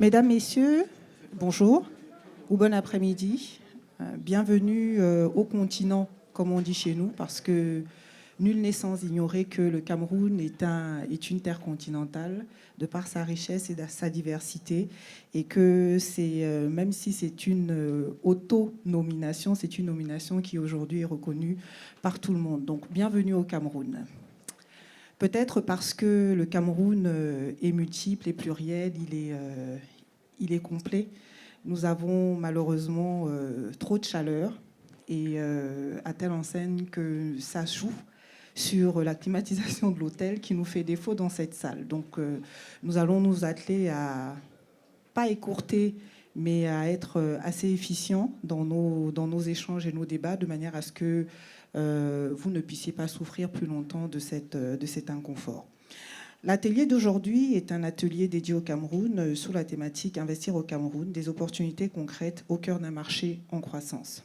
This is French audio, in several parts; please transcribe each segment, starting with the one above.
Mesdames, Messieurs, bonjour ou bon après-midi. Bienvenue au continent, comme on dit chez nous, parce que nul n'est sans ignorer que le Cameroun est une terre continentale de par sa richesse et sa diversité, et que même si c'est une auto-nomination, c'est une nomination qui aujourd'hui est reconnue par tout le monde. Donc bienvenue au Cameroun. Peut-être parce que le Cameroun est multiple et pluriel, il est complet. Nous avons malheureusement trop de chaleur, et à telle enseigne que ça joue sur la climatisation de l'hôtel qui nous fait défaut dans cette salle. Donc nous allons nous atteler à pas écourter, mais à être assez efficients dans nos échanges et nos débats, de manière à ce que vous ne puissiez pas souffrir plus longtemps de cet inconfort. L'atelier d'aujourd'hui est un atelier dédié au Cameroun sous la thématique « Investir au Cameroun, des opportunités concrètes au cœur d'un marché en croissance ».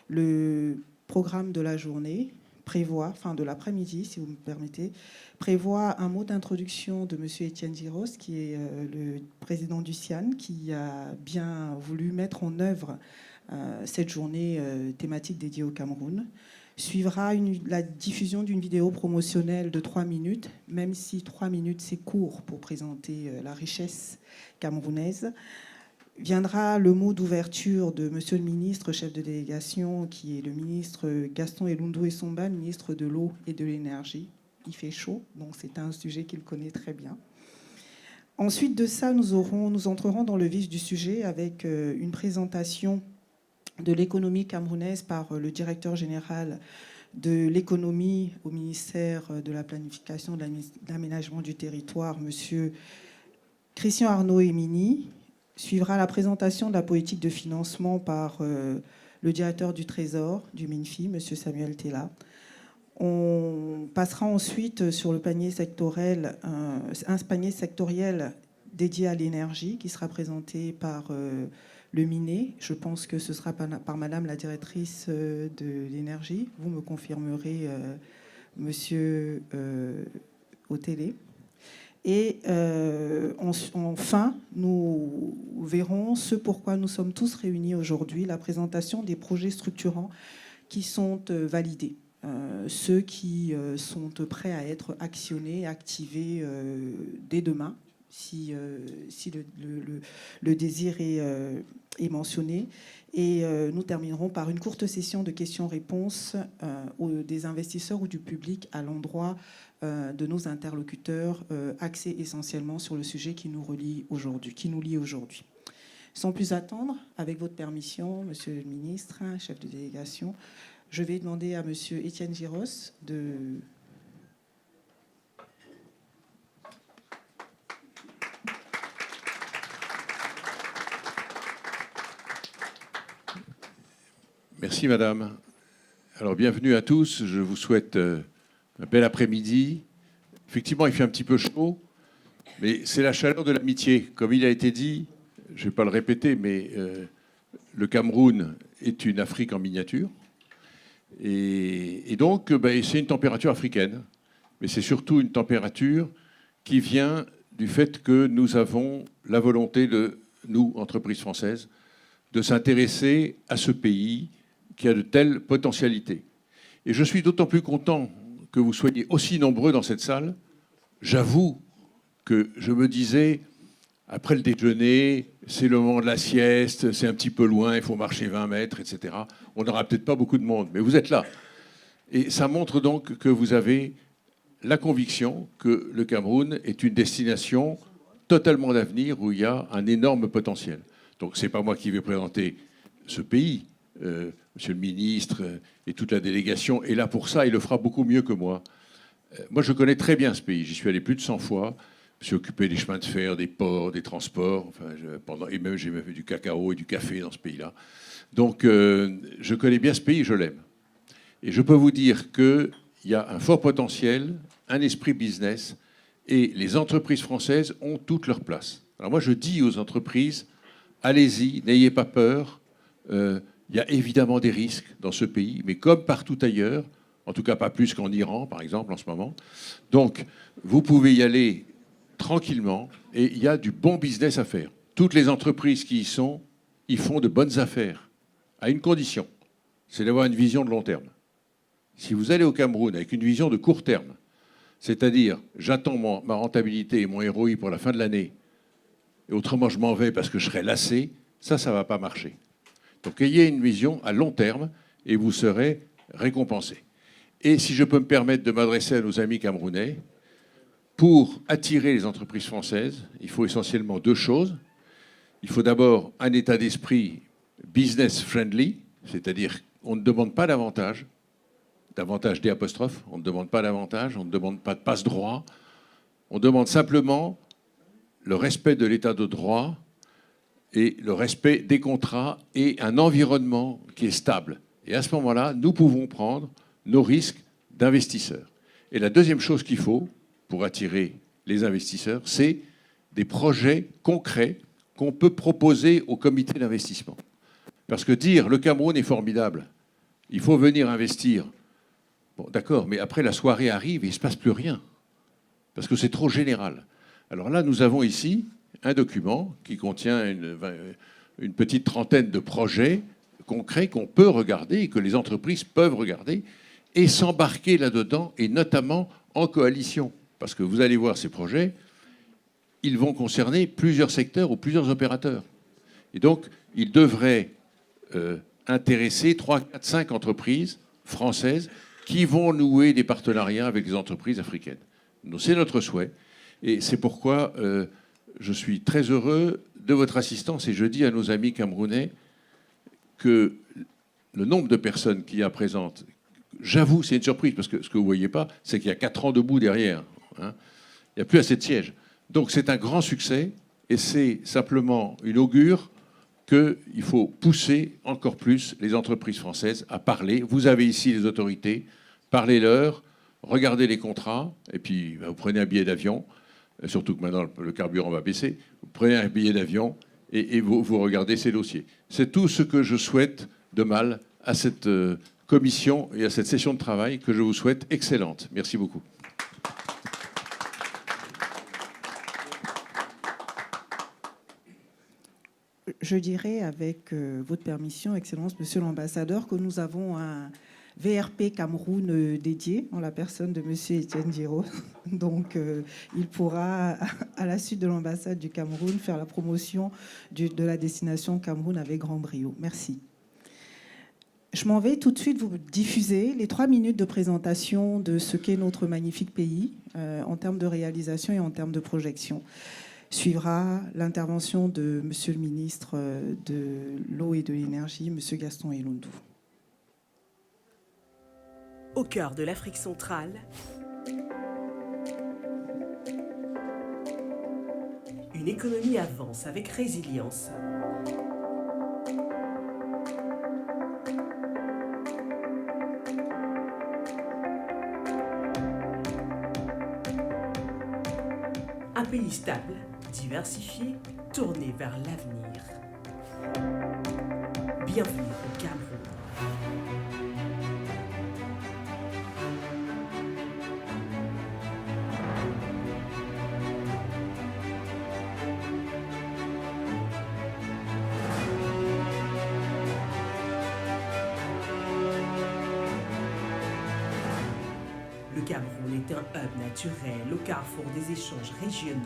Le programme de la journée prévoit, de l'après-midi si vous me permettez, prévoit un mot d'introduction de M. Étienne Giros, qui est le président du CIAN, qui a bien voulu mettre en œuvre cette journée thématique dédiée au Cameroun. Suivra la diffusion d'une vidéo promotionnelle de 3 minutes, même si 3 minutes c'est court pour présenter la richesse camerounaise. Viendra le mot d'ouverture de Monsieur le ministre, chef de délégation, qui est le ministre Gaston Elundou Essomba, ministre de l'eau et de l'énergie. Il fait chaud, donc c'est un sujet qu'il connaît très bien. Ensuite de ça, nous entrerons dans le vif du sujet avec une présentation de l'économie camerounaise par le directeur général de l'économie au ministère de la planification, de l'aménagement du territoire, monsieur Christian Arnaud Emini. Suivra la présentation de la politique de financement par le directeur du Trésor du MINFI, monsieur Samuel Tella. On passera ensuite sur le panier sectoriel, un panier sectoriel dédié à l'énergie qui sera présenté par le MINE. Je pense que ce sera par madame la directrice de l'énergie. Vous me confirmerez, monsieur Otélé. Et enfin, nous verrons ce pourquoi nous sommes tous réunis aujourd'hui, la présentation des projets structurants qui sont validés, ceux qui sont prêts à être actionnés, activés dès demain, si le désir est mentionné. Et nous terminerons par une courte session de questions-réponses des investisseurs ou du public à l'endroit de nos interlocuteurs, axés essentiellement sur le sujet qui nous lie aujourd'hui. Sans plus attendre, avec votre permission, monsieur le ministre, chef de délégation, je vais demander à monsieur Étienne Giros de... Merci, madame. Alors, bienvenue à tous. Je vous souhaite un bel après-midi. Effectivement, il fait un petit peu chaud, mais c'est la chaleur de l'amitié. Comme il a été dit, je ne vais pas le répéter, mais le Cameroun est une Afrique en miniature. Et donc, c'est une température africaine. Mais c'est surtout une température qui vient du fait que nous avons la volonté de, nous, entreprises françaises, de s'intéresser à ce pays qui a de telles potentialités. Et je suis d'autant plus content que vous soyez aussi nombreux dans cette salle. J'avoue que je me disais, après le déjeuner, c'est le moment de la sieste, c'est un petit peu loin, il faut marcher 20 mètres, etc. On n'aura peut-être pas beaucoup de monde, mais vous êtes là. Et ça montre donc que vous avez la conviction que le Cameroun est une destination totalement d'avenir où il y a un énorme potentiel. Donc ce n'est pas moi qui vais présenter ce pays. Monsieur le ministre et toute la délégation est là pour ça, il le fera beaucoup mieux que moi. Moi, je connais très bien ce pays. J'y suis allé plus de 100 fois. Je me suis occupé des chemins de fer, des ports, des transports. Et même, j'ai même fait du cacao et du café dans ce pays-là. Donc, je connais bien ce pays et je l'aime. Et je peux vous dire qu'il y a un fort potentiel, un esprit business, et les entreprises françaises ont toute leur place. Alors moi, je dis aux entreprises, allez-y, n'ayez pas peur. Il y a évidemment des risques dans ce pays, mais comme partout ailleurs, en tout cas pas plus qu'en Iran, par exemple, en ce moment. Donc, vous pouvez y aller tranquillement et il y a du bon business à faire. toutes les entreprises qui y sont, y font de bonnes affaires, à une condition, c'est d'avoir une vision de long terme. Si vous allez au Cameroun avec une vision de court terme, c'est-à-dire j'attends ma rentabilité et mon ROI pour la fin de l'année, et autrement je m'en vais parce que je serai lassé, ça ne va pas marcher. Donc ayez une vision à long terme et vous serez récompensé. Et si je peux me permettre de m'adresser à nos amis camerounais, pour attirer les entreprises françaises, il faut essentiellement deux choses. Il faut d'abord un état d'esprit business friendly, c'est-à-dire on ne demande pas davantage D apostrophe, on ne demande pas davantage, on ne demande pas de passe-droit, on demande simplement le respect de l'état de droit et le respect des contrats et un environnement qui est stable. Et à ce moment-là, nous pouvons prendre nos risques d'investisseurs. Et la deuxième chose qu'il faut pour attirer les investisseurs, c'est des projets concrets qu'on peut proposer au comité d'investissement. Parce que dire le Cameroun est formidable, il faut venir investir. Bon, d'accord, mais après la soirée arrive et il ne se passe plus rien. Parce que c'est trop général. Alors là, nous avons ici un document qui contient une petite trentaine de projets concrets qu'on peut regarder et que les entreprises peuvent regarder et s'embarquer là-dedans, et notamment en coalition. Parce que vous allez voir ces projets, ils vont concerner plusieurs secteurs ou plusieurs opérateurs. Et donc, ils devraient intéresser 3, 4, 5 entreprises françaises qui vont nouer des partenariats avec les entreprises africaines. Donc, c'est notre souhait. Et c'est pourquoi je suis très heureux de votre assistance. Et je dis à nos amis camerounais que le nombre de personnes qui y a présentes, j'avoue, c'est une surprise, parce que ce que vous ne voyez pas, c'est qu'il y a 4 ans debout derrière. Hein. Il n'y a plus assez de sièges. Donc c'est un grand succès, et c'est simplement une augure qu'il faut pousser encore plus les entreprises françaises à parler. Vous avez ici les autorités, parlez-leur, regardez les contrats, et puis vous prenez un billet d'avion, surtout que maintenant le carburant va baisser, vous prenez un billet d'avion et vous regardez ces dossiers. C'est tout ce que je souhaite de mal à cette commission et à cette session de travail que je vous souhaite excellente. Merci beaucoup. Je dirais, avec votre permission, Excellence, Monsieur l'Ambassadeur, que nous avons un VRP Cameroun dédié en la personne de Monsieur Étienne Giraud. Donc, il pourra, à la suite de l'ambassade du Cameroun, faire la promotion de la destination Cameroun avec grand brio. Merci. Je m'en vais tout de suite vous diffuser les 3 minutes de présentation de ce qu'est notre magnifique pays en termes de réalisation et en termes de projection. Suivra l'intervention de Monsieur le ministre de l'Eau et de l'Énergie, Monsieur Gaston Elundou. Au cœur de l'Afrique centrale, une économie avance avec résilience. Un pays stable, diversifié, tourné vers l'avenir. Bienvenue au Cameroun. Le Cameroun est un hub naturel au carrefour des échanges régionaux.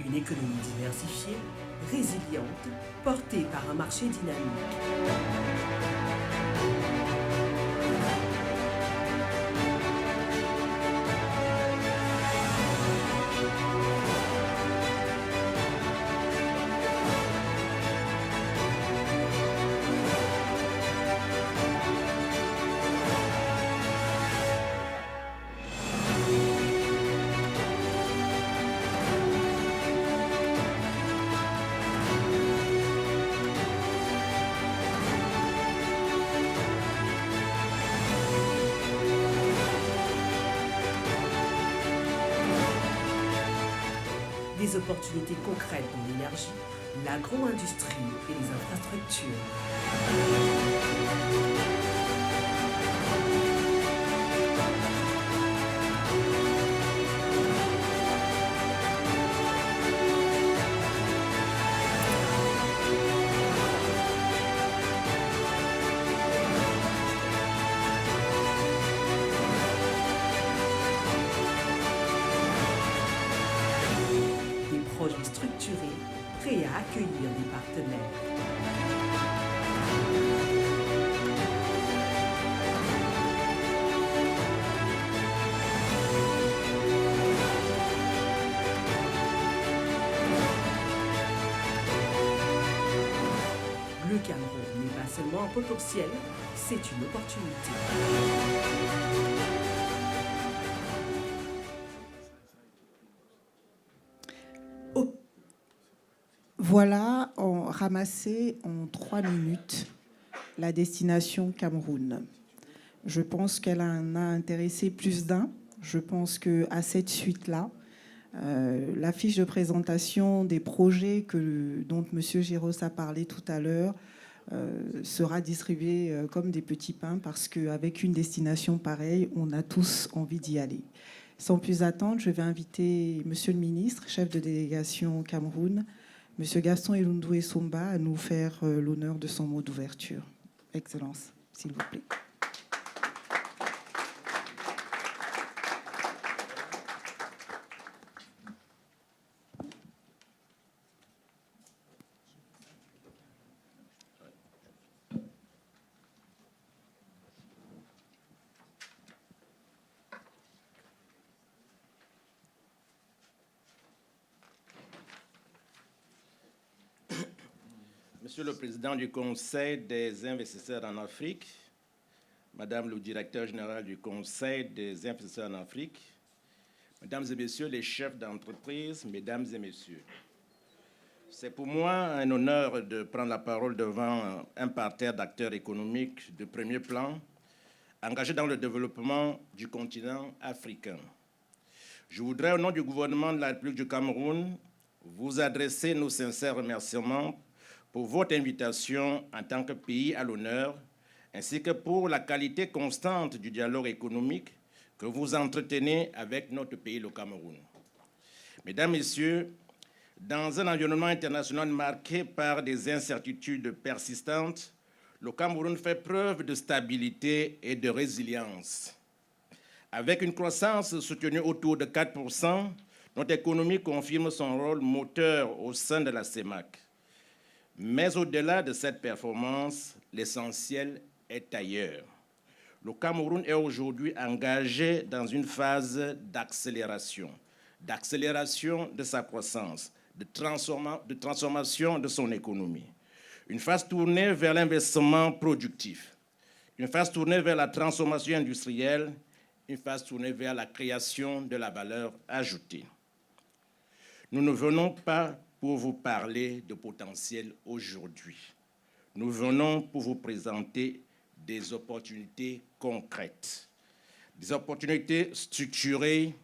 Une économie diversifiée, résiliente, portée par un marché dynamique. des opportunités concrètes dans l'énergie, l'agro-industrie et les infrastructures. Des projets structurés, prêts à accueillir des partenaires. Le Cameroun n'est pas seulement un potentiel, c'est une opportunité. Voilà, ramassé en 3 minutes la destination Cameroun. Je pense qu'elle en a intéressé plus d'un. Je pense qu'à cette suite-là, la fiche de présentation des projets dont M. Giros a parlé tout à l'heure sera distribuée comme des petits pains parce qu'avec une destination pareille, on a tous envie d'y aller. Sans plus attendre, je vais inviter M. le ministre, chef de délégation au Cameroun, M. Gaston Elundoué Somba, à nous faire l'honneur de son mot d'ouverture. Excellence, s'il vous plaît. Monsieur le Président du Conseil des investisseurs en Afrique, Madame le Directeur général du Conseil des investisseurs en Afrique, Mesdames et Messieurs les chefs d'entreprise, Mesdames et Messieurs, c'est pour moi un honneur de prendre la parole devant un parterre d'acteurs économiques de premier plan engagés dans le développement du continent africain. Je voudrais, au nom du gouvernement de la République du Cameroun, vous adresser nos sincères remerciements pour votre invitation en tant que pays à l'honneur, ainsi que pour la qualité constante du dialogue économique que vous entretenez avec notre pays, le Cameroun. Mesdames, Messieurs, dans un environnement international marqué par des incertitudes persistantes, le Cameroun fait preuve de stabilité et de résilience. Avec une croissance soutenue autour de 4%, notre économie confirme son rôle moteur au sein de la CEMAC. Mais au-delà de cette performance, l'essentiel est ailleurs. Le Cameroun est aujourd'hui engagé dans une phase d'accélération de sa croissance, de transformation de son économie. Une phase tournée vers l'investissement productif, une phase tournée vers la transformation industrielle, une phase tournée vers la création de la valeur ajoutée. Nous ne venons pas pour vous parler de potentiel aujourd'hui. Nous venons pour vous présenter des opportunités concrètes, des opportunités structurées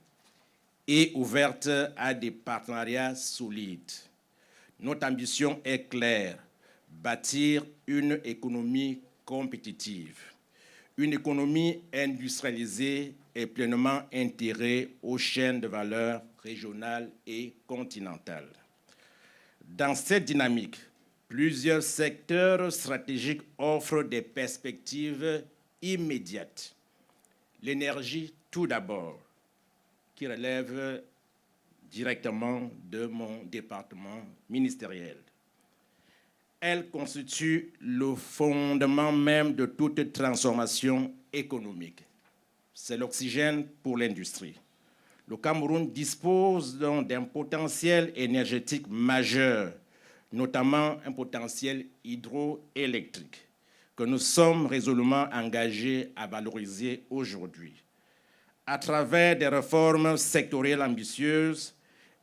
et ouvertes à des partenariats solides. Notre ambition est claire, bâtir une économie compétitive, une économie industrialisée et pleinement intégrée aux chaînes de valeur régionales et continentales. Dans cette dynamique, plusieurs secteurs stratégiques offrent des perspectives immédiates. L'énergie, tout d'abord, qui relève directement de mon département ministériel. Elle constitue le fondement même de toute transformation économique. C'est l'oxygène pour l'industrie. Le Cameroun dispose donc d'un potentiel énergétique majeur, notamment un potentiel hydroélectrique, que nous sommes résolument engagés à valoriser aujourd'hui. À travers des réformes sectorielles ambitieuses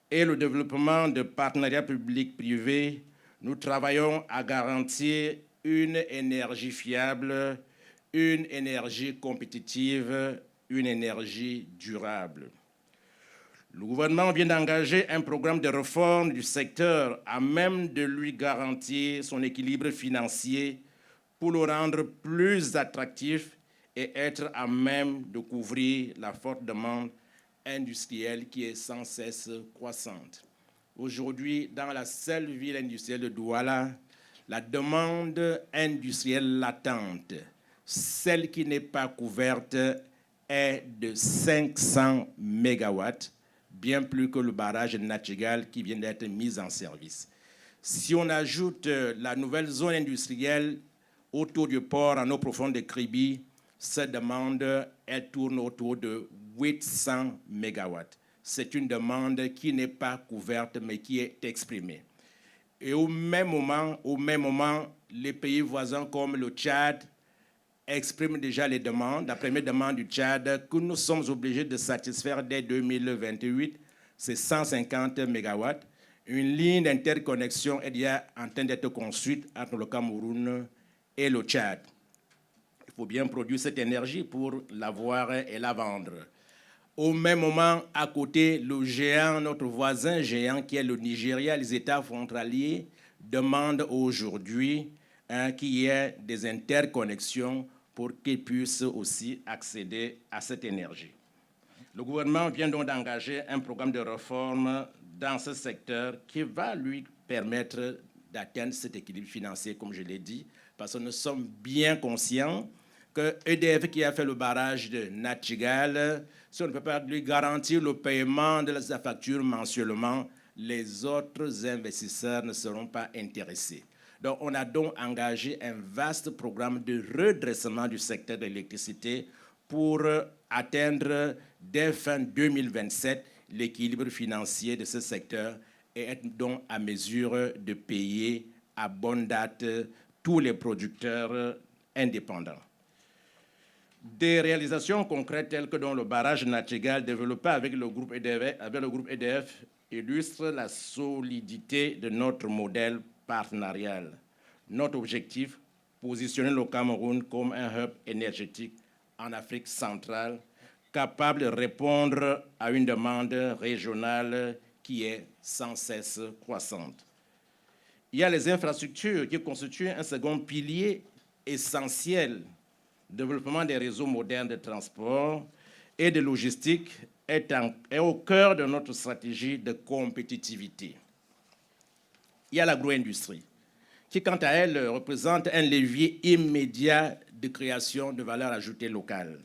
et le développement de partenariats publics-privés, nous travaillons à garantir une énergie fiable, une énergie compétitive, une énergie durable. Le gouvernement vient d'engager un programme de réforme du secteur à même de lui garantir son équilibre financier pour le rendre plus attractif et être à même de couvrir la forte demande industrielle qui est sans cesse croissante. Aujourd'hui, dans la seule ville industrielle de Douala, la demande industrielle latente, celle qui n'est pas couverte, est de 500 mégawatts, bien plus que le barrage de Natchigal qui vient d'être mis en service. Si on ajoute la nouvelle zone industrielle autour du port en eau profonde de Kribi, cette demande, elle tourne autour de 800 mégawatts. C'est une demande qui n'est pas couverte, mais qui est exprimée. Et au même moment, les pays voisins comme le Tchad expriment déjà les demandes. La première demande du Tchad que nous sommes obligés de satisfaire dès 2028, c'est 150 mégawatts. Une ligne d'interconnexion est déjà en train d'être construite entre le Cameroun et le Tchad. Il faut bien produire cette énergie pour l'avoir et la vendre. Au même moment, à côté, le géant, notre voisin géant qui est le Nigeria, les États frontaliers demandent aujourd'hui qu'il y ait des interconnexions pour qu'ils puissent aussi accéder à cette énergie. Le gouvernement vient donc d'engager un programme de réforme dans ce secteur qui va lui permettre d'atteindre cet équilibre financier, comme je l'ai dit, parce que nous sommes bien conscients que EDF qui a fait le barrage de Natchigal, si on ne peut pas lui garantir le paiement de sa facture mensuellement, les autres investisseurs ne seront pas intéressés. Donc, on a donc engagé un vaste programme de redressement du secteur de l'électricité pour atteindre dès fin 2027 l'équilibre financier de ce secteur et être donc à mesure de payer à bonne date tous les producteurs indépendants. Des réalisations concrètes telles que dans le barrage Natchigal développé avec le groupe EDF illustrent la solidité de notre modèle partenarial. Notre objectif, positionner le Cameroun comme un hub énergétique en Afrique centrale, capable de répondre à une demande régionale qui est sans cesse croissante. Il y a les infrastructures qui constituent un second pilier essentiel. Le développement des réseaux modernes de transport et de logistique est au cœur de notre stratégie de compétitivité. Il y a l'agro-industrie, qui, quant à elle, représente un levier immédiat de création de valeur ajoutée locale.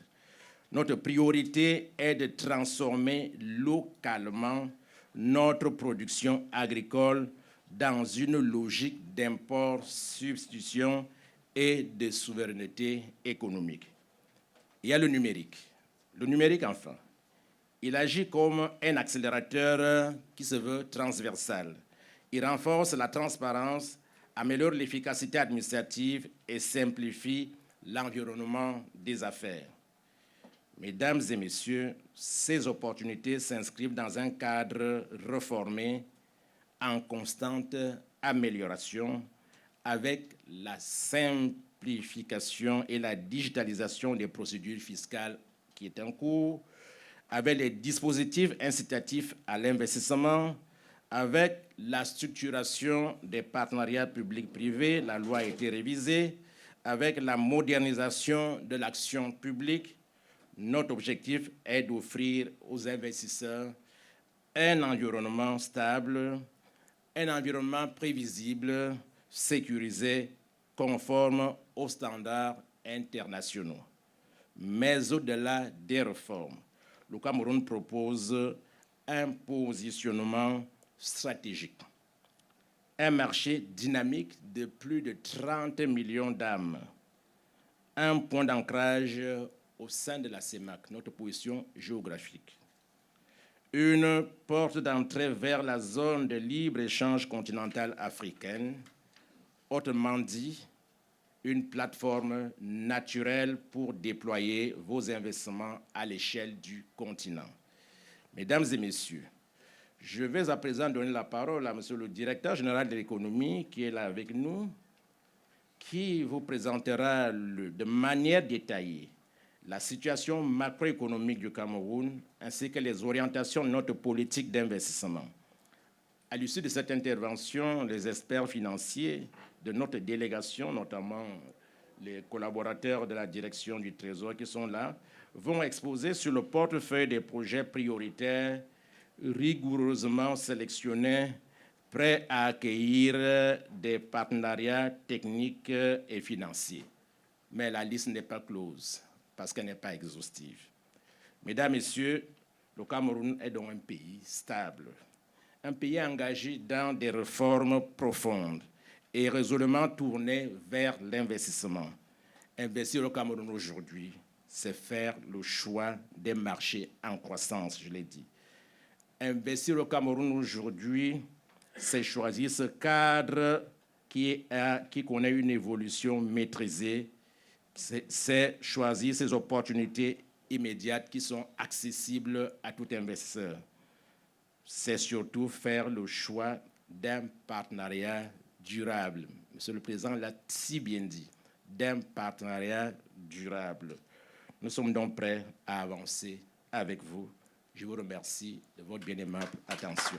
Notre priorité est de transformer localement notre production agricole dans une logique d'import-substitution et de souveraineté économique. Il y a le numérique. Le numérique, enfin, il agit comme un accélérateur qui se veut transversal. Il renforce la transparence, améliore l'efficacité administrative et simplifie l'environnement des affaires. Mesdames et messieurs, ces opportunités s'inscrivent dans un cadre réformé en constante amélioration avec la simplification et la digitalisation des procédures fiscales qui est en cours, avec les dispositifs incitatifs à l'investissement, avec la structuration des partenariats publics-privés, la loi a été révisée, avec la modernisation de l'action publique. Notre objectif est d'offrir aux investisseurs un environnement stable, un environnement prévisible, sécurisé, conforme aux standards internationaux. Mais au-delà des réformes, le Cameroun propose un positionnement stratégique. Un marché dynamique de plus de 30 millions d'âmes. Un point d'ancrage au sein de la CEMAC, notre position géographique. Une porte d'entrée vers la zone de libre-échange continentale africaine, autrement dit, une plateforme naturelle pour déployer vos investissements à l'échelle du continent. Mesdames et messieurs, je vais à présent donner la parole à monsieur le directeur général de l'économie qui est là avec nous, qui vous présentera de manière détaillée la situation macroéconomique du Cameroun ainsi que les orientations de notre politique d'investissement. À l'issue de cette intervention, les experts financiers de notre délégation, notamment les collaborateurs de la direction du Trésor qui sont là, vont exposer sur le portefeuille des projets prioritaires rigoureusement sélectionnés, prêts à accueillir des partenariats techniques et financiers. Mais la liste n'est pas close parce qu'elle n'est pas exhaustive. Mesdames, Messieurs, le Cameroun est donc un pays stable, un pays engagé dans des réformes profondes et résolument tourné vers l'investissement. Investir au Cameroun aujourd'hui, c'est faire le choix des marchés en croissance, je l'ai dit. Investir au Cameroun aujourd'hui, c'est choisir ce cadre qui connaît une évolution maîtrisée, c'est choisir ces opportunités immédiates qui sont accessibles à tout investisseur. C'est surtout faire le choix d'un partenariat durable. Monsieur le Président l'a si bien dit, d'un partenariat durable. Nous sommes donc prêts à avancer avec vous. Je vous remercie de votre bien aimable attention.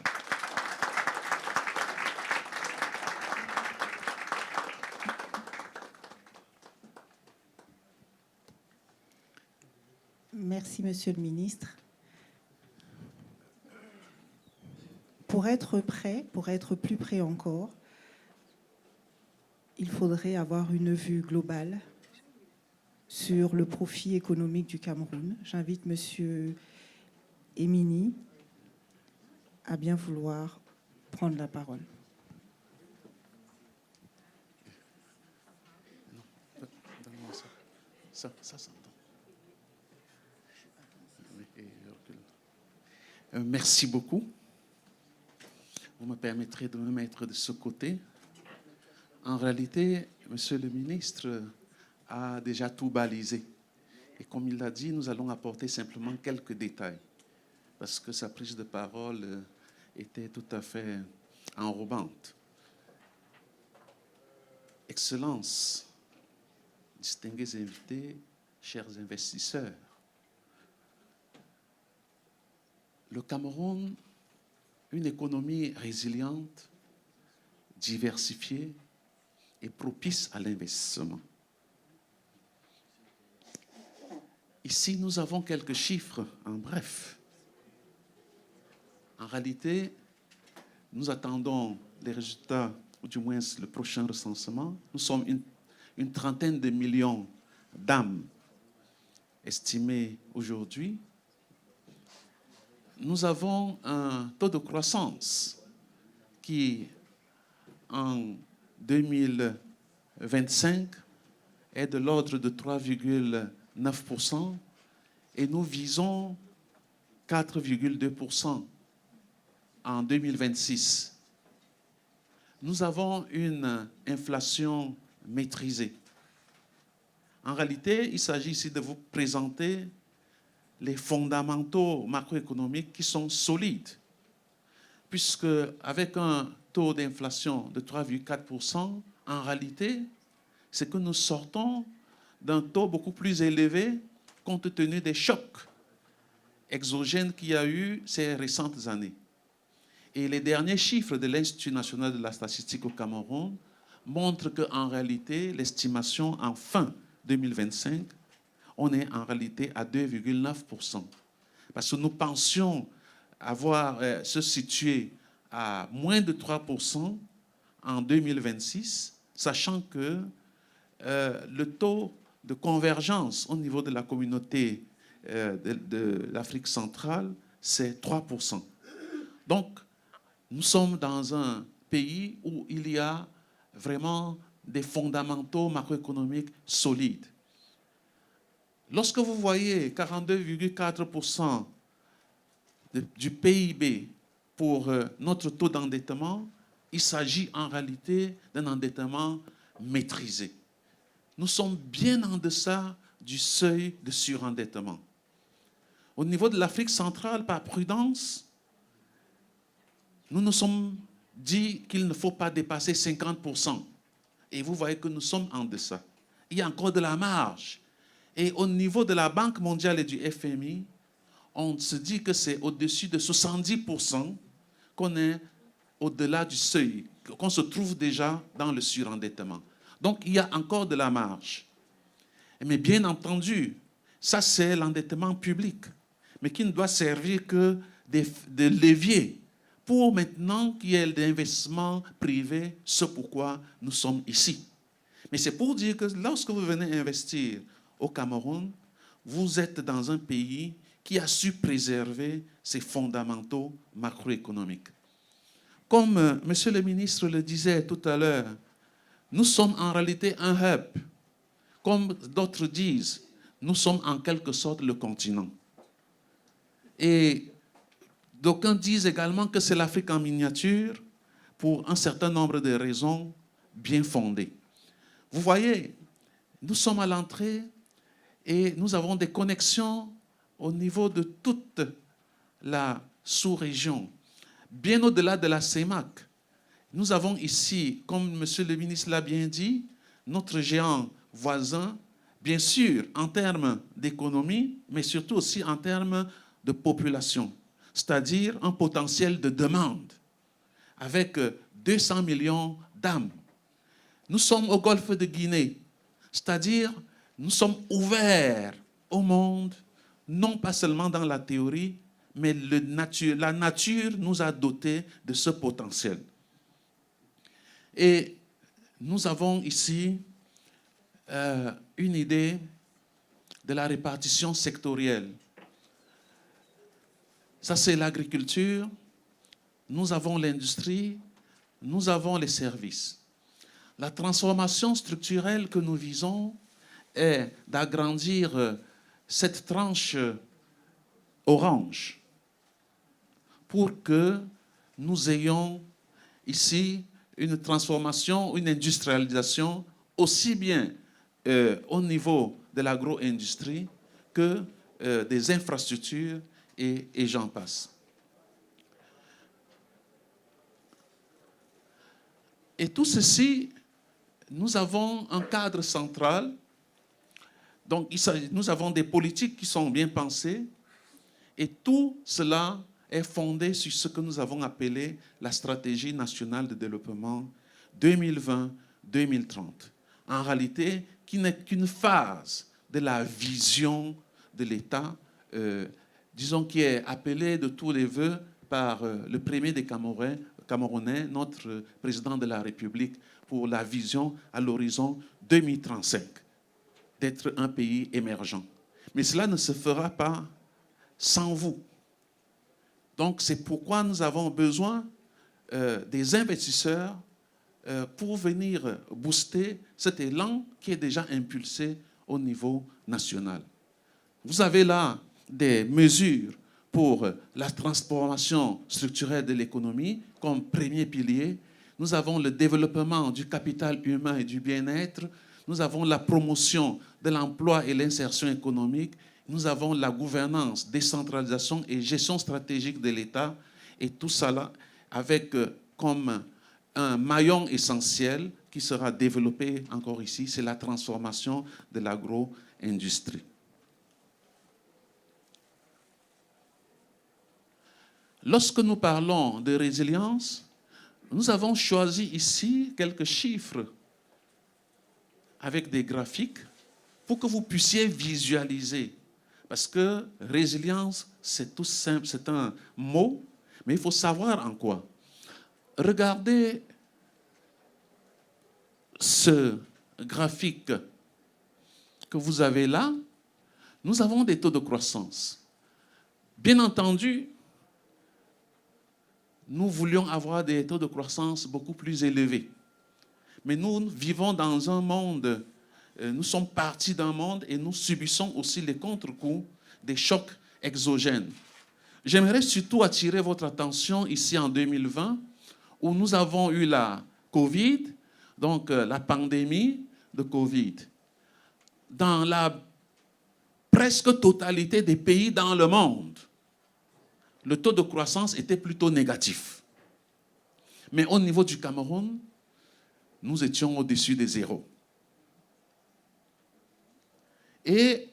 Merci, Monsieur le Ministre. Pour être prêt, pour être plus prêt encore, il faudrait avoir une vue globale sur le profit économique du Cameroun. J'invite Monsieur Emini à bien vouloir prendre la parole. Donne-moi ça. Ça s'entend. Merci beaucoup. Vous me permettrez de me mettre de ce côté. En réalité, Monsieur le ministre a déjà tout balisé. Et comme il l'a dit, nous allons apporter simplement quelques détails. Parce que sa prise de parole était tout à fait enrobante. Excellences, distingués invités, chers investisseurs, le Cameroun, une économie résiliente, diversifiée et propice à l'investissement. Ici, nous avons quelques chiffres en bref. En réalité, nous attendons les résultats, ou du moins le prochain recensement. Nous sommes une trentaine de millions d'âmes estimées aujourd'hui. Nous avons un taux de croissance qui, en 2025, est de l'ordre de 3,9% et nous visons 4,2% en 2026. Nous avons une inflation maîtrisée. En réalité, il s'agit ici de vous présenter les fondamentaux macroéconomiques qui sont solides, puisque avec un taux d'inflation de 3,4%, en réalité, c'est que nous sortons d'un taux beaucoup plus élevé compte tenu des chocs exogènes qu'il y a eu ces récentes années. Et les derniers chiffres de l'Institut national de la statistique au Cameroun montrent qu'en réalité, l'estimation en fin 2025, on est en réalité à 2,9%. Parce que nous pensions se situer à moins de 3% en 2026, sachant que le taux de convergence au niveau de la communauté de l'Afrique centrale, c'est 3%. Donc, nous sommes dans un pays où il y a vraiment des fondamentaux macroéconomiques solides. Lorsque vous voyez 42,4% du PIB pour notre taux d'endettement, il s'agit en réalité d'un endettement maîtrisé. Nous sommes bien en deçà du seuil de surendettement. Au niveau de l'Afrique centrale, par prudence, nous nous sommes dit qu'il ne faut pas dépasser 50%. Et vous voyez que nous sommes en deçà. Il y a encore de la marge. Et au niveau de la Banque mondiale et du FMI, on se dit que c'est au-dessus de 70% qu'on est au-delà du seuil, qu'on se trouve déjà dans le surendettement. Donc, il y a encore de la marge. Mais bien entendu, ça c'est l'endettement public, mais qui ne doit servir que de levier pour maintenant qu'il y ait des investissements privés, ce pourquoi nous sommes ici. Mais c'est pour dire que lorsque vous venez investir au Cameroun, vous êtes dans un pays qui a su préserver ses fondamentaux macroéconomiques. Comme Monsieur le ministre le disait tout à l'heure, nous sommes en réalité un hub. Comme d'autres disent, nous sommes en quelque sorte le continent. Et d'aucuns disent également que c'est l'Afrique en miniature pour un certain nombre de raisons bien fondées. Vous voyez, nous sommes à l'entrée et nous avons des connexions au niveau de toute la sous-région, bien au-delà de la CEMAC. Nous avons ici, comme Monsieur le ministre l'a bien dit, notre géant voisin, bien sûr en termes d'économie, mais surtout aussi en termes de population, c'est-à-dire un potentiel de demande, avec 200 millions d'âmes. Nous sommes au golfe de Guinée, c'est-à-dire nous sommes ouverts au monde, non pas seulement dans la théorie, mais la nature nous a dotés de ce potentiel. Et nous avons ici une idée de la répartition sectorielle. Ça, c'est l'agriculture, nous avons l'industrie, nous avons les services. La transformation structurelle que nous visons est d'agrandir cette tranche orange pour que nous ayons ici une transformation, une industrialisation aussi bien au niveau de l'agro-industrie que des infrastructures et j'en passe. Et tout ceci, nous avons un cadre central. Donc, nous avons des politiques qui sont bien pensées et tout cela est fondé sur ce que nous avons appelé la stratégie nationale de développement 2020-2030. En réalité, qui n'est qu'une phase de la vision de l'État, disons qui est appelée de tous les vœux par le premier des Camerounais, notre président de la République, pour la vision à l'horizon 2035, d'être un pays émergent. Mais cela ne se fera pas sans vous. Donc, c'est pourquoi nous avons besoin des investisseurs pour venir booster cet élan qui est déjà impulsé au niveau national. Vous avez là des mesures pour la transformation structurelle de l'économie comme premier pilier. Nous avons le développement du capital humain et du bien-être. Nous avons la promotion de l'emploi et l'insertion économique. Nous avons la gouvernance, décentralisation et gestion stratégique de l'État. Et tout cela avec comme un maillon essentiel qui sera développé encore ici, c'est la transformation de l'agro-industrie. Lorsque nous parlons de résilience, nous avons choisi ici quelques chiffres avec des graphiques pour que vous puissiez visualiser. Parce que résilience, c'est tout simple, c'est un mot, mais il faut savoir en quoi. Regardez ce graphique que vous avez là. Nous avons des taux de croissance. Bien entendu, nous voulions avoir des taux de croissance beaucoup plus élevés. Mais nous vivons dans un monde, nous sommes partis d'un monde et nous subissons aussi les contre-coups des chocs exogènes. J'aimerais surtout attirer votre attention ici en 2020, où nous avons eu la Covid, donc la pandémie de Covid. Dans la presque totalité des pays dans le monde, le taux de croissance était plutôt négatif. Mais au niveau du Cameroun, nous étions au-dessus des zéros. Et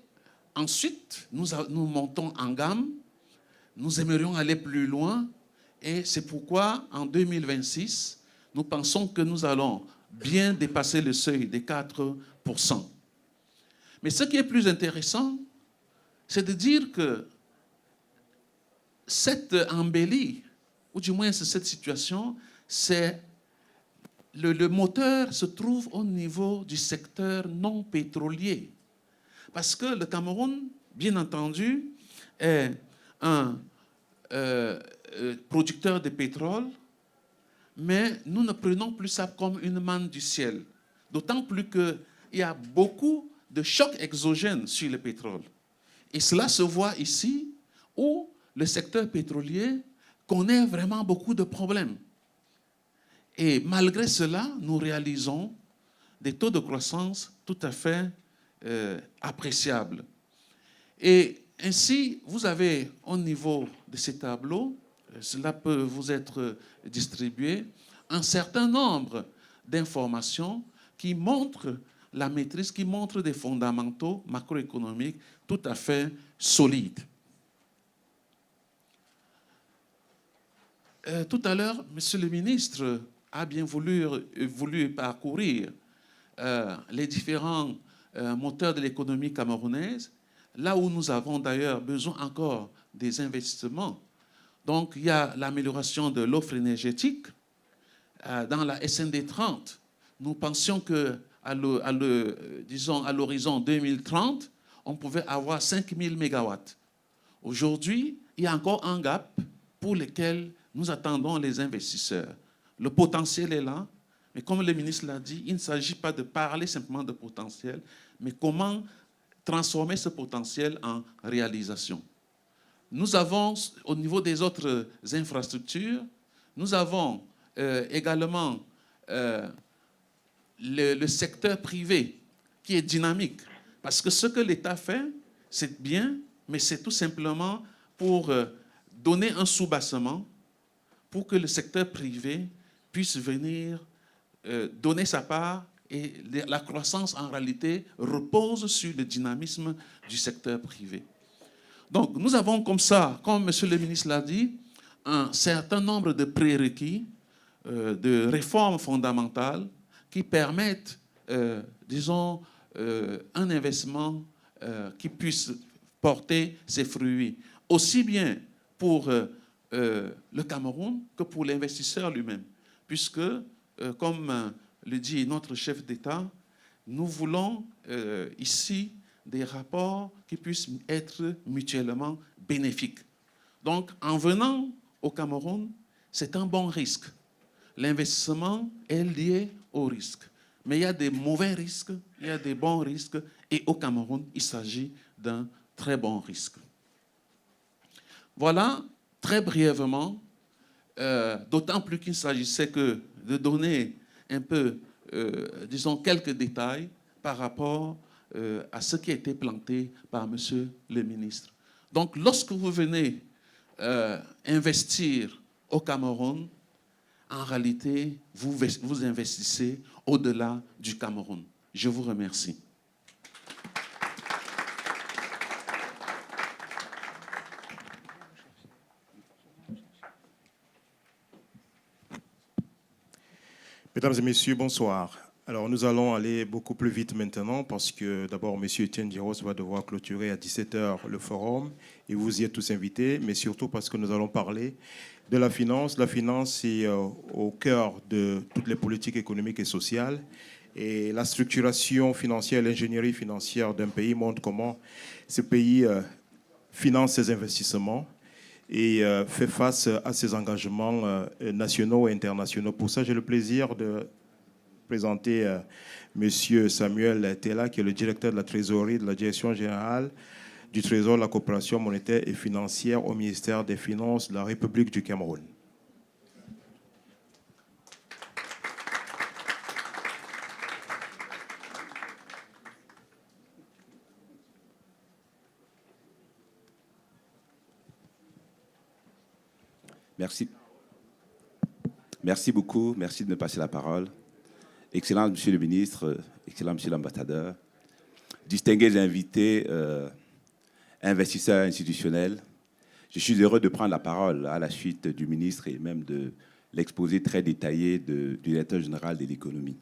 ensuite, nous montons en gamme. Nous aimerions aller plus loin. Et c'est pourquoi, en 2026, nous pensons que nous allons bien dépasser le seuil des 4%. Mais ce qui est plus intéressant, c'est de dire que cette embellie, ou du moins cette situation, c'est le moteur se trouve au niveau du secteur non pétrolier. Parce que le Cameroun, bien entendu, est un producteur de pétrole, mais nous ne prenons plus ça comme une manne du ciel. D'autant plus qu'il y a beaucoup de chocs exogènes sur le pétrole. Et cela se voit ici, où le secteur pétrolier connaît vraiment beaucoup de problèmes. Et malgré cela, nous réalisons des taux de croissance tout à fait appréciables. Et ainsi, vous avez au niveau de ces tableaux, cela peut vous être distribué, un certain nombre d'informations qui montrent la maîtrise, qui montrent des fondamentaux macroéconomiques tout à fait solides. Tout à l'heure, Monsieur le ministre a bien voulu parcourir les différents moteurs de l'économie camerounaise, là où nous avons d'ailleurs besoin encore des investissements. Donc, il y a l'amélioration de l'offre énergétique. Dans la SND 30, nous pensions qu'à l'horizon 2030, on pouvait avoir 5000 mégawatts. Aujourd'hui, il y a encore un gap pour lequel nous attendons les investisseurs. Le potentiel est là, mais comme le ministre l'a dit, il ne s'agit pas de parler simplement de potentiel, mais comment transformer ce potentiel en réalisation. Nous avons, au niveau des autres infrastructures, nous avons également le secteur privé qui est dynamique. Parce que ce que l'État fait, c'est bien, mais c'est tout simplement pour donner un soubassement pour que le secteur privé puisse venir donner sa part, et la croissance en réalité repose sur le dynamisme du secteur privé. Donc nous avons comme ça, comme Monsieur le ministre l'a dit, un certain nombre de prérequis, de réformes fondamentales qui permettent, disons, un investissement qui puisse porter ses fruits, aussi bien pour le Cameroun que pour l'investisseur lui-même. Puisque, comme le dit notre chef d'État, nous voulons ici des rapports qui puissent être mutuellement bénéfiques. Donc, en venant au Cameroun, c'est un bon risque. L'investissement est lié au risque. Mais il y a des mauvais risques, il y a des bons risques, et au Cameroun, il s'agit d'un très bon risque. Voilà, très brièvement, d'autant plus qu'il s'agissait que de donner un peu, disons, quelques détails par rapport à ce qui a été planté par Monsieur le ministre. Donc, lorsque vous venez investir au Cameroun, en réalité, vous investissez au-delà du Cameroun. Je vous remercie. Mesdames et messieurs, bonsoir. Alors, nous allons aller beaucoup plus vite maintenant parce que d'abord, M. Etienne Diros va devoir clôturer à 17h le forum et vous y êtes tous invités, mais surtout parce que nous allons parler de la finance. La finance est au cœur de toutes les politiques économiques et sociales. Et la structuration financière, l'ingénierie financière d'un pays montre comment ce pays finance ses investissements et fait face à ses engagements nationaux et internationaux. Pour ça, j'ai le plaisir de présenter M. Samuel Tella, qui est le directeur de la trésorerie de la Direction générale du Trésor, de la coopération monétaire et financière au ministère des Finances de la République du Cameroun. Merci. Merci beaucoup. Merci de me passer la parole. Excellent, Monsieur le ministre, excellent, Monsieur l'ambassadeur. distingués invités, investisseurs institutionnels, je suis heureux de prendre la parole à la suite du ministre et même de l'exposé très détaillé du directeur général de l'économie.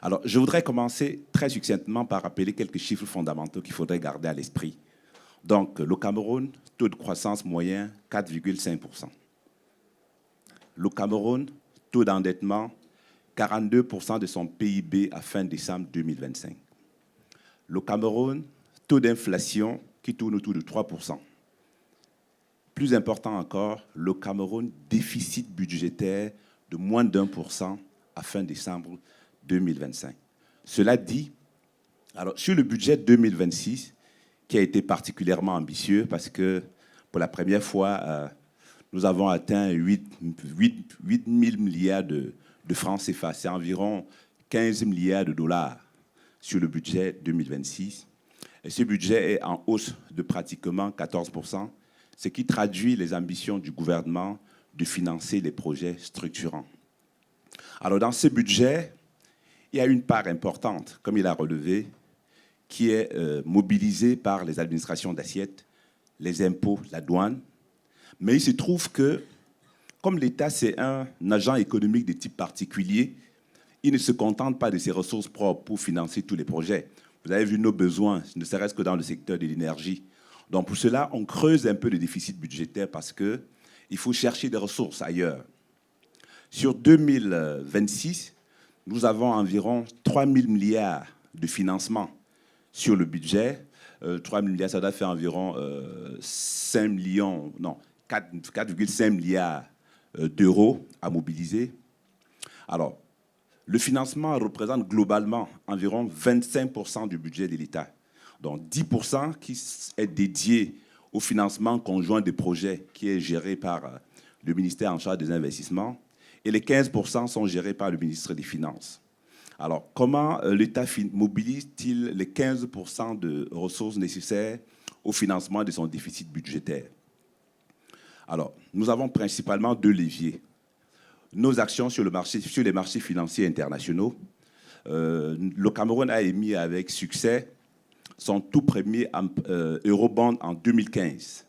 Alors, je voudrais commencer très succinctement par rappeler quelques chiffres fondamentaux qu'il faudrait garder à l'esprit. Donc, le Cameroun, taux de croissance moyen, 4,5%. Le Cameroun, taux d'endettement, 42% de son PIB à fin décembre 2025. Le Cameroun, taux d'inflation qui tourne autour de 3%. Plus important encore, le Cameroun, déficit budgétaire de moins d'1% à fin décembre 2025. Cela dit, alors sur le budget 2026, qui a été particulièrement ambitieux parce que pour la première fois, nous avons atteint 8 000 milliards de francs CFA. C'est environ 15 milliards de dollars sur le budget 2026. Et ce budget est en hausse de pratiquement 14%, ce qui traduit les ambitions du gouvernement de financer les projets structurants. Alors dans ce budget, il y a une part importante, comme il a relevé, qui est mobilisée par les administrations d'assiette, les impôts, la douane. Mais il se trouve que, comme l'État, c'est un agent économique de type particulier, il ne se contente pas de ses ressources propres pour financer tous les projets. Vous avez vu nos besoins, ne serait-ce que dans le secteur de l'énergie. Donc pour cela, on creuse un peu le déficit budgétaire parce qu'il faut chercher des ressources ailleurs. Sur 2026, nous avons environ 3 000 milliards de financement sur le budget. 3 000 milliards, ça doit faire environ 4,5 milliards d'euros à mobiliser. Alors, le financement représente globalement environ 25% du budget de l'État. Donc 10% qui est dédié au financement conjoint des projets qui est géré par le ministère en charge des investissements et les 15% sont gérés par le ministre des Finances. Alors, comment l'État mobilise-t-il les 15% de ressources nécessaires au financement de son déficit budgétaire? Alors, nous avons principalement deux leviers. Nos actions sur les marchés financiers internationaux. Le Cameroun a émis avec succès son tout premier eurobond en 2015.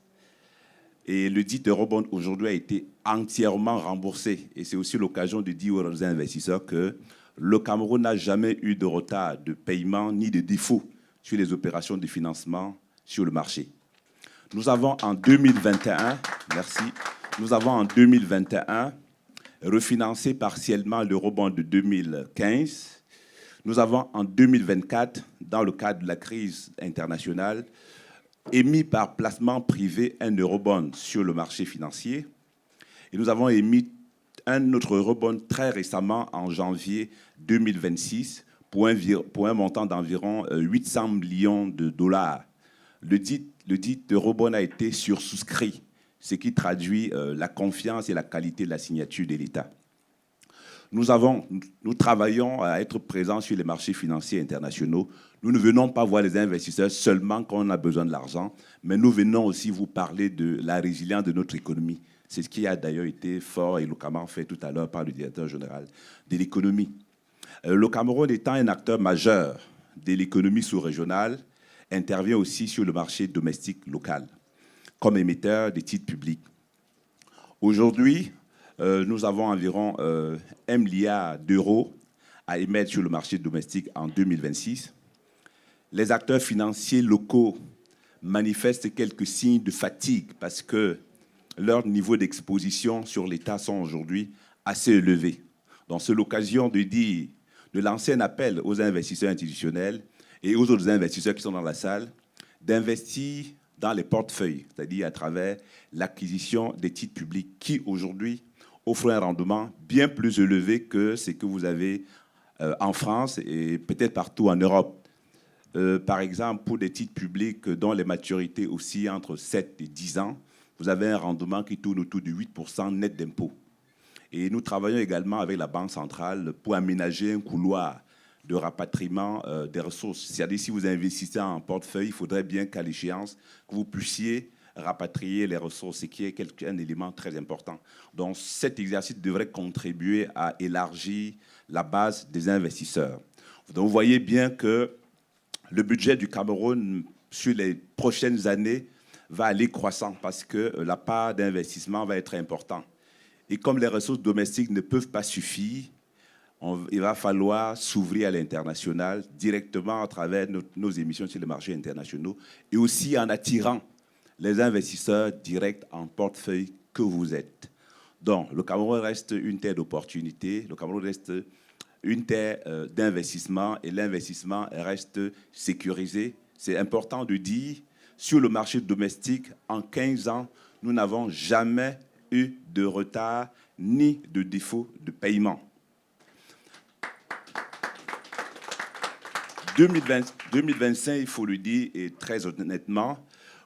Et le dit eurobond aujourd'hui a été entièrement remboursé. Et c'est aussi l'occasion de dire aux investisseurs que le Cameroun n'a jamais eu de retard de paiement ni de défaut sur les opérations de financement sur le marché. Nous avons en 2021, refinancé partiellement l'eurobond de 2015. Nous avons en 2024, dans le cadre de la crise internationale, émis par placement privé un eurobond sur le marché financier. Et nous avons émis un autre eurobond très récemment, en janvier 2026, pour un montant d'environ 800 millions de dollars. Le dit eurobond a été sursouscrit, ce qui traduit la confiance et la qualité de la signature de l'État. Nous travaillons à être présents sur les marchés financiers internationaux. Nous ne venons pas voir les investisseurs seulement quand on a besoin de l'argent, mais nous venons aussi vous parler de la résilience de notre économie. C'est ce qui a d'ailleurs été fort et éloquemment fait tout à l'heure par le directeur général de l'économie. Le Cameroun étant un acteur majeur de l'économie sous-régionale, intervient aussi sur le marché domestique local, comme émetteur des titres publics. Aujourd'hui, nous avons environ 1 milliard d'euros à émettre sur le marché domestique en 2026. Les acteurs financiers locaux manifestent quelques signes de fatigue parce que leur niveau d'exposition sur l'État sont aujourd'hui assez élevés. Donc c'est l'occasion de lancer un appel aux investisseurs institutionnels et aux autres investisseurs qui sont dans la salle d'investir dans les portefeuilles, c'est-à-dire à travers l'acquisition des titres publics qui aujourd'hui offrent un rendement bien plus élevé que ce que vous avez en France et peut-être partout en Europe. Par exemple, pour des titres publics dont les maturités oscillent entre 7 et 10 ans, vous avez un rendement qui tourne autour de 8% net d'impôts. Et nous travaillons également avec la Banque centrale pour aménager un couloir de rapatriement des ressources. C'est-à-dire si vous investissez en portefeuille, il faudrait bien qu'à l'échéance, que vous puissiez rapatrier les ressources, ce qui est un élément très important. Donc cet exercice devrait contribuer à élargir la base des investisseurs. Donc vous voyez bien que le budget du Cameroun sur les prochaines années va aller croissant parce que la part d'investissement va être importante. Et comme les ressources domestiques ne peuvent pas suffire, il va falloir s'ouvrir à l'international directement à travers nos émissions sur les marchés internationaux et aussi en attirant les investisseurs directs en portefeuille que vous êtes. Donc, le Cameroun reste une terre d'opportunités, le Cameroun reste une terre d'investissement et l'investissement reste sécurisé. C'est important de dire, sur le marché domestique, en 15 ans, nous n'avons jamais eu de retard ni de défaut de paiement. 2025, il faut le dire, et très honnêtement,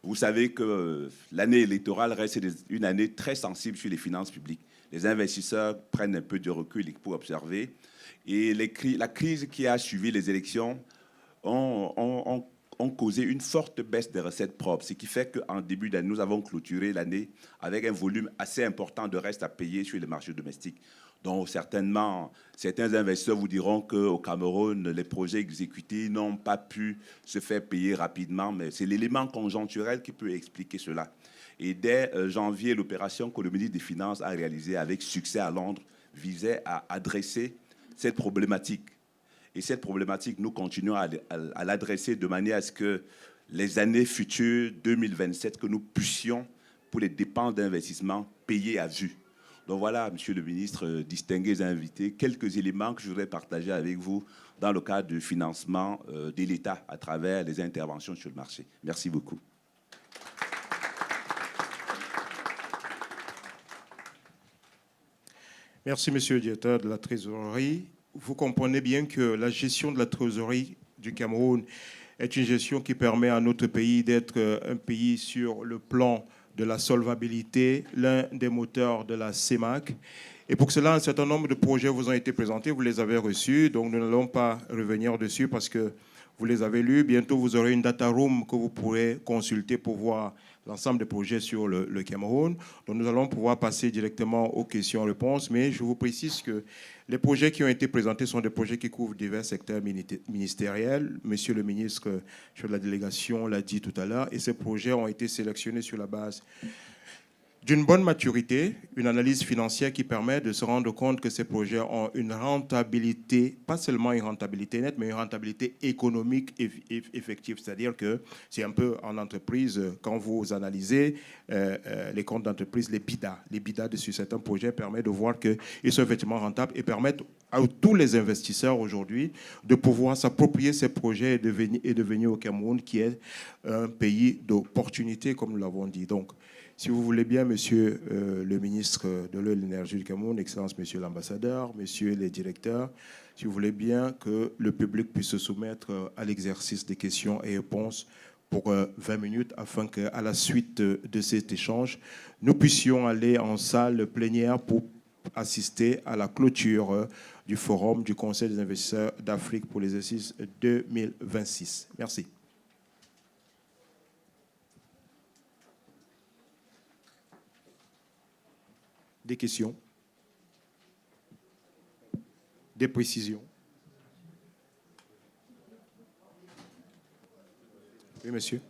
vous savez que l'année électorale reste une année très sensible sur les finances publiques. Les investisseurs prennent un peu de recul pour observer. Et la crise qui a suivi les élections ont causé une forte baisse des recettes propres, ce qui fait qu'en début d'année, nous avons clôturé l'année avec un volume assez important de restes à payer sur les marchés domestiques. Donc, certainement, certains investisseurs vous diront qu'au Cameroun, les projets exécutés n'ont pas pu se faire payer rapidement, mais c'est l'élément conjoncturel qui peut expliquer cela. Et dès janvier, l'opération que le ministre des Finances a réalisée avec succès à Londres visait à adresser cette problématique. Et cette problématique, nous continuons à l'adresser de manière à ce que les années futures, 2027, que nous puissions, pour les dépenses d'investissement, payer à vue. Donc voilà, monsieur le ministre, distingués invités, quelques éléments que je voudrais partager avec vous dans le cadre du financement de l'État à travers les interventions sur le marché. Merci beaucoup. Merci, monsieur le directeur de la Trésorerie. Vous comprenez bien que la gestion de la trésorerie du Cameroun est une gestion qui permet à notre pays d'être un pays sur le plan de la solvabilité, l'un des moteurs de la CEMAC. Et pour cela, un certain nombre de projets vous ont été présentés, vous les avez reçus, donc nous n'allons pas revenir dessus parce que vous les avez lus. Bientôt, vous aurez une data room que vous pourrez consulter pour voir l'ensemble des projets sur le Cameroun. Donc nous allons pouvoir passer directement aux questions-réponses, mais je vous précise que les projets qui ont été présentés sont des projets qui couvrent divers secteurs ministériels. Monsieur le ministre, chef de la délégation, l'a dit tout à l'heure, et ces projets ont été sélectionnés sur la base d'une bonne maturité, une analyse financière qui permet de se rendre compte que ces projets ont une rentabilité, pas seulement une rentabilité nette, mais une rentabilité économique effective. C'est-à-dire que c'est un peu en entreprise, quand vous analysez les comptes d'entreprise, les BIDA sur certains projets permettent de voir qu'ils sont effectivement rentables et permettent à tous les investisseurs aujourd'hui de pouvoir s'approprier ces projets et de venir au Cameroun, qui est un pays d'opportunités, comme nous l'avons dit. Donc, si vous voulez bien, monsieur le ministre de l'Eau et de l'Énergie du Cameroun, Excellence, monsieur l'ambassadeur, messieurs les directeurs, si vous voulez bien que le public puisse se soumettre à l'exercice des questions et réponses pour 20 minutes, afin qu'à la suite de cet échange, nous puissions aller en salle plénière pour assister à la clôture du forum du Conseil des investisseurs d'Afrique pour l'exercice 2026. Merci. Des questions? Des précisions? Oui, monsieur.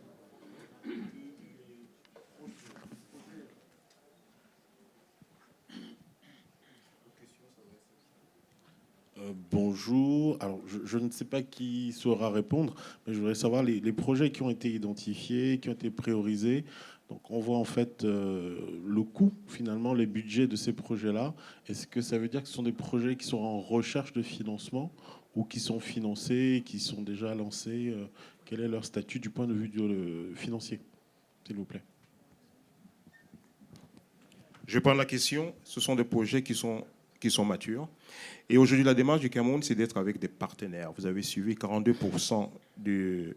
Bonjour. Alors, je ne sais pas qui saura répondre, mais je voudrais savoir les projets qui ont été identifiés, qui ont été priorisés. Donc, on voit en fait le coût, finalement, les budgets de ces projets-là. Est-ce que ça veut dire que ce sont des projets qui sont en recherche de financement ou qui sont financés, qui sont déjà lancés? Quel est leur statut du point de vue financier, s'il vous plaît? Je prends la question. Ce sont des projets qui sont matures. Et aujourd'hui, la démarche du Cameroun, c'est d'être avec des partenaires. Vous avez suivi 42% de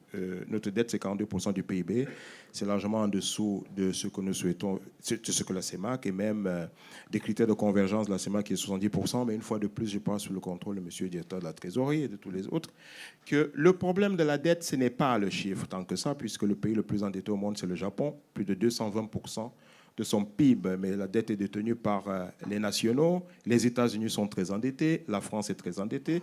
notre dette, c'est 42% du PIB. C'est largement en dessous de ce que nous souhaitons, de ce que la CEMAC et même des critères de convergence de la CEMAC qui est 70%. Mais une fois de plus, je pense sous le contrôle de monsieur le directeur de la Trésorerie et de tous les autres, que le problème de la dette, ce n'est pas le chiffre tant que ça, puisque le pays le plus endetté au monde, c'est le Japon, plus de 220% de son PIB, mais la dette est détenue par les nationaux. Les États-Unis sont très endettés, la France est très endettée,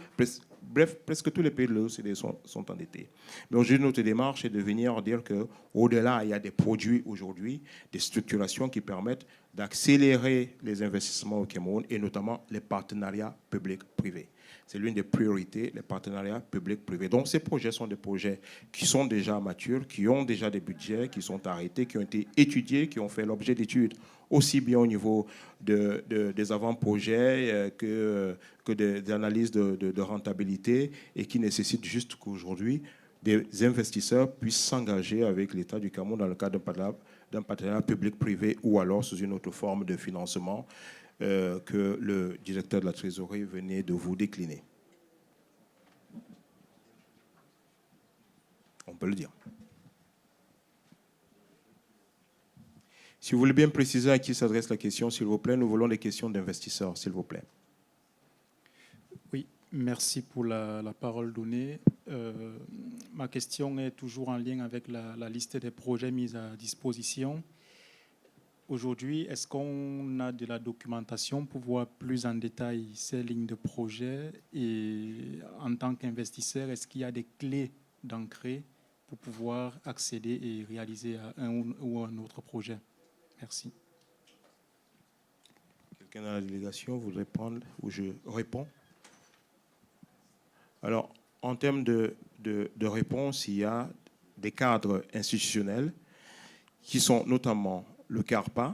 Bref, presque tous les pays de l'OCDE sont endettés. Mais aujourd'hui, notre démarche est de venir dire qu'au-delà, il y a des produits aujourd'hui, des structurations qui permettent d'accélérer les investissements au Cameroun et notamment les partenariats publics-privés. C'est l'une des priorités, les partenariats publics-privés. Donc ces projets sont des projets qui sont déjà matures, qui ont déjà des budgets, qui sont arrêtés, qui ont été étudiés, qui ont fait l'objet d'études aussi bien au niveau des avant-projets que des analyses de rentabilité et qui nécessitent juste qu'aujourd'hui, des investisseurs puissent s'engager avec l'État du Cameroun dans le cadre d'un partenariat public-privé ou alors sous une autre forme de financement que le directeur de la Trésorerie venait de vous décliner. On peut le dire. Si vous voulez bien préciser à qui s'adresse la question, s'il vous plaît, nous voulons des questions d'investisseurs, s'il vous plaît. Oui, merci pour la parole donnée. Ma question est toujours en lien avec la liste des projets mis à disposition. Aujourd'hui, est-ce qu'on a de la documentation pour voir plus en détail ces lignes de projet? Et en tant qu'investisseur, est-ce qu'il y a des clés d'entrée pour pouvoir accéder et réaliser un ou un autre projet? Merci. Quelqu'un dans la délégation voudrait prendre ou je réponds? Alors, en termes de réponse, il y a des cadres institutionnels qui sont notamment le CARPA,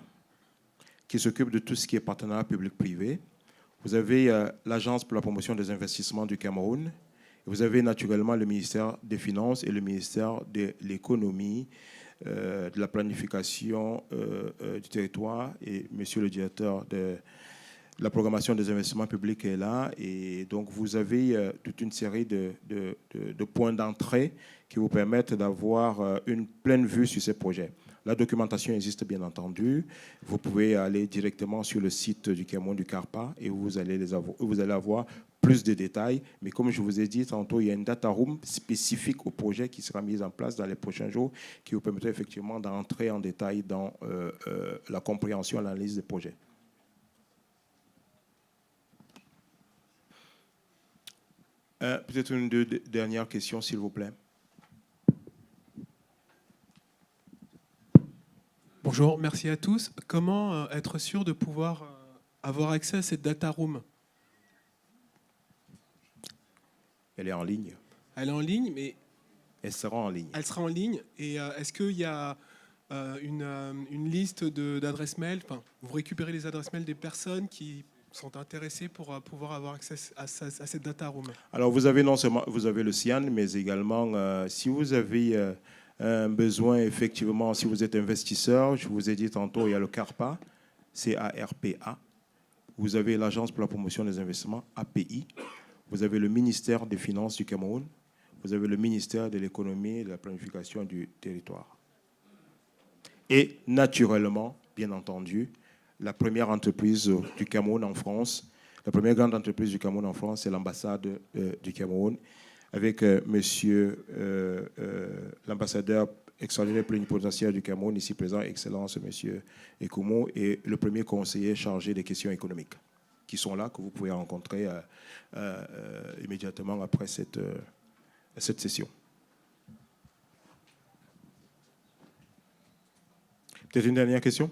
qui s'occupe de tout ce qui est partenariat public-privé. Vous avez l'Agence pour la promotion des investissements du Cameroun. Vous avez naturellement le ministère des Finances et le ministère de l'Économie, de la planification du territoire. Et monsieur le directeur de la programmation des investissements publics est là. Et donc, vous avez toute une série de points d'entrée qui vous permettent d'avoir une pleine vue sur ces projets. La documentation existe bien entendu. Vous pouvez aller directement sur le site du Cameroun du CARPA et vous allez avoir plus de détails. Mais comme je vous ai dit tantôt, il y a une data room spécifique au projet qui sera mise en place dans les prochains jours qui vous permettra effectivement d'entrer en détail dans la compréhension et l'analyse des projets. Peut-être une dernière question, s'il vous plaît. Bonjour, merci à tous. Comment être sûr de pouvoir avoir accès à cette data room? Elle est en ligne. Elle est en ligne, mais... Elle sera en ligne. Elle sera en ligne. Et est-ce qu'il y a une liste d'adresses mail? Enfin, vous récupérez les adresses mail des personnes qui sont intéressées pour pouvoir avoir accès à cette data room? Alors, vous avez non seulement vous avez le CIAN, mais également, si vous avez... un besoin, effectivement, si vous êtes investisseur, je vous ai dit tantôt, il y a le CARPA, CARPA. Vous avez l'Agence pour la promotion des investissements, API. Vous avez le ministère des Finances du Cameroun. Vous avez le ministère de l'Économie et de la Planification du territoire. Et naturellement, bien entendu, la première entreprise du Cameroun en France, la première grande entreprise du Cameroun en France, c'est l'ambassade du Cameroun, avec monsieur l'ambassadeur extraordinaire plénipotentiaire du Cameroun, ici présent, Excellence monsieur Ekoumo, et le premier conseiller chargé des questions économiques, qui sont là, que vous pouvez rencontrer immédiatement après cette session. Peut-être une dernière question?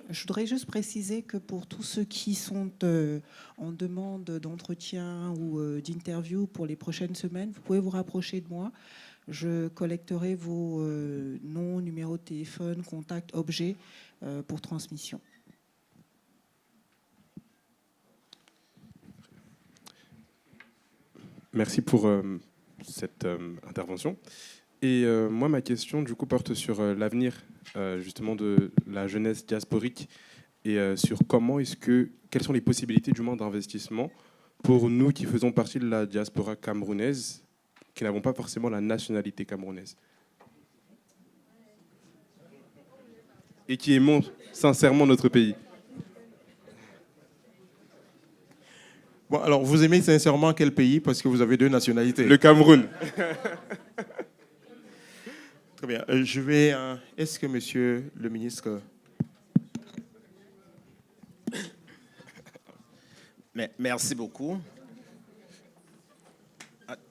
Je voudrais juste préciser que pour tous ceux qui sont en demande d'entretien ou d'interview pour les prochaines semaines, vous pouvez vous rapprocher de moi. Je collecterai vos noms, numéros de téléphone, contacts, objets pour transmission. Merci pour cette intervention. Et moi, ma question, du coup, porte sur l'avenir justement de la jeunesse diasporique et sur quelles sont les possibilités du moins d'investissement pour nous qui faisons partie de la diaspora camerounaise, qui n'avons pas forcément la nationalité camerounaise et qui aimons sincèrement notre pays. Bon, alors, vous aimez sincèrement quel pays? Parce que vous avez deux nationalités. Le Cameroun. Très bien. Je vais... Est-ce que monsieur le ministre... Merci beaucoup.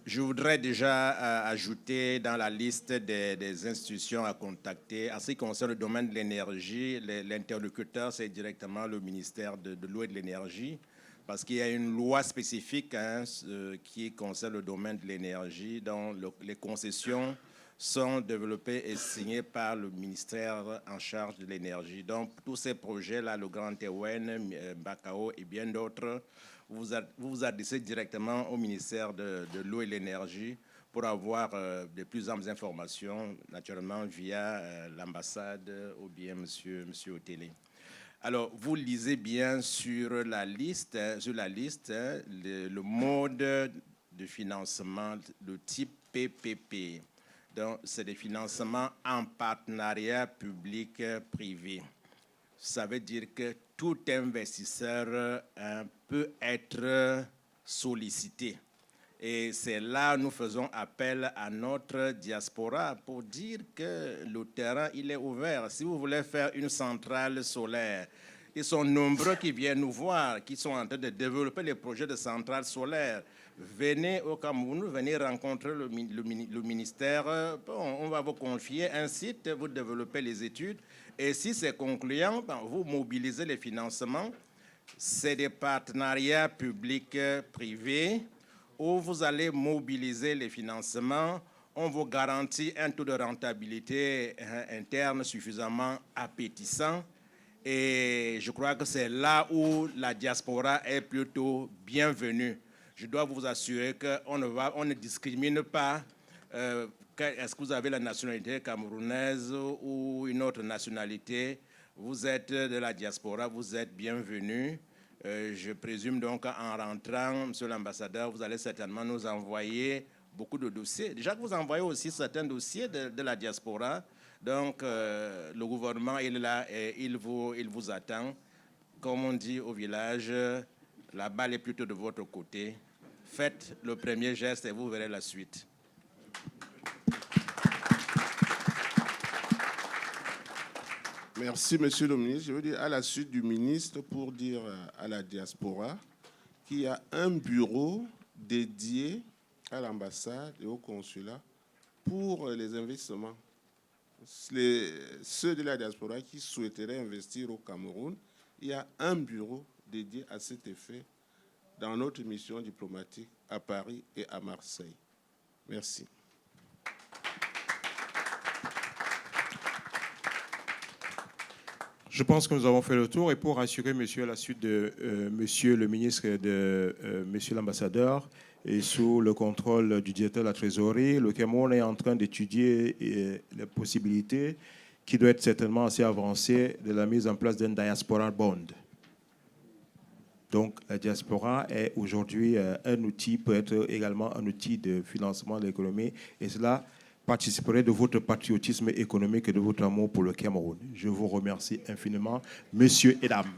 Je voudrais déjà ajouter dans la liste des institutions à contacter. En ce qui concerne le domaine de l'énergie, l'interlocuteur, c'est directement le ministère de l'eau et de l'énergie, parce qu'il y a une loi spécifique qui concerne le domaine de l'énergie, dont les concessions sont développées et signées par le ministère en charge de l'énergie. Donc, tous ces projets-là, le Grand Tewen, Bakao et bien d'autres, vous vous adressez directement au ministère de l'eau et de l'énergie pour avoir de plus amples informations, naturellement via l'ambassade ou bien monsieur Otélé. Alors, vous lisez bien sur la liste le mode de financement de type PPP. Donc, c'est des financements en partenariat public-privé. Ça veut dire que tout investisseur peut être sollicité. Et c'est là que nous faisons appel à notre diaspora pour dire que le terrain, il est ouvert. Si vous voulez faire une centrale solaire, ils sont nombreux qui viennent nous voir, qui sont en train de développer les projets de centrales solaires. Venez au Cameroun, venez rencontrer le ministère. Bon, on va vous confier un site, vous développez les études. Et si c'est concluant, vous mobilisez les financements. C'est des partenariats publics-privés où vous allez mobiliser les financements. On vous garantit un taux de rentabilité interne suffisamment appétissant. Et je crois que c'est là où la diaspora est plutôt bienvenue. Je dois vous assurer qu'on ne discrimine pas. Est-ce que vous avez la nationalité camerounaise ou une autre nationalité? Vous êtes de la diaspora, vous êtes bienvenus. Je présume donc en rentrant, monsieur l'ambassadeur, vous allez certainement nous envoyer beaucoup de dossiers. Déjà que vous envoyez aussi certains dossiers de la diaspora. Donc, le gouvernement, il est là et il vous attend. Comme on dit au village, la balle est plutôt de votre côté. Faites le premier geste et vous verrez la suite. Merci, monsieur le ministre. Je veux dire à la suite du ministre pour dire à la diaspora qu'il y a un bureau dédié à l'ambassade et au consulat pour les investissements. Ceux de la diaspora qui souhaiteraient investir au Cameroun, il y a un bureau dédié à cet effet dans notre mission diplomatique à Paris et à Marseille. Merci. Je pense que nous avons fait le tour et pour rassurer monsieur à la suite de monsieur le ministre et de monsieur l'ambassadeur et sous le contrôle du directeur de la trésorerie, le Cameroun est en train d'étudier les possibilités qui doivent être certainement assez avancées de la mise en place d'un diaspora bond. Donc la diaspora est aujourd'hui un outil, peut être également un outil de financement de l'économie et cela participerait de votre patriotisme économique et de votre amour pour le Cameroun. Je vous remercie infiniment, messieurs et dames.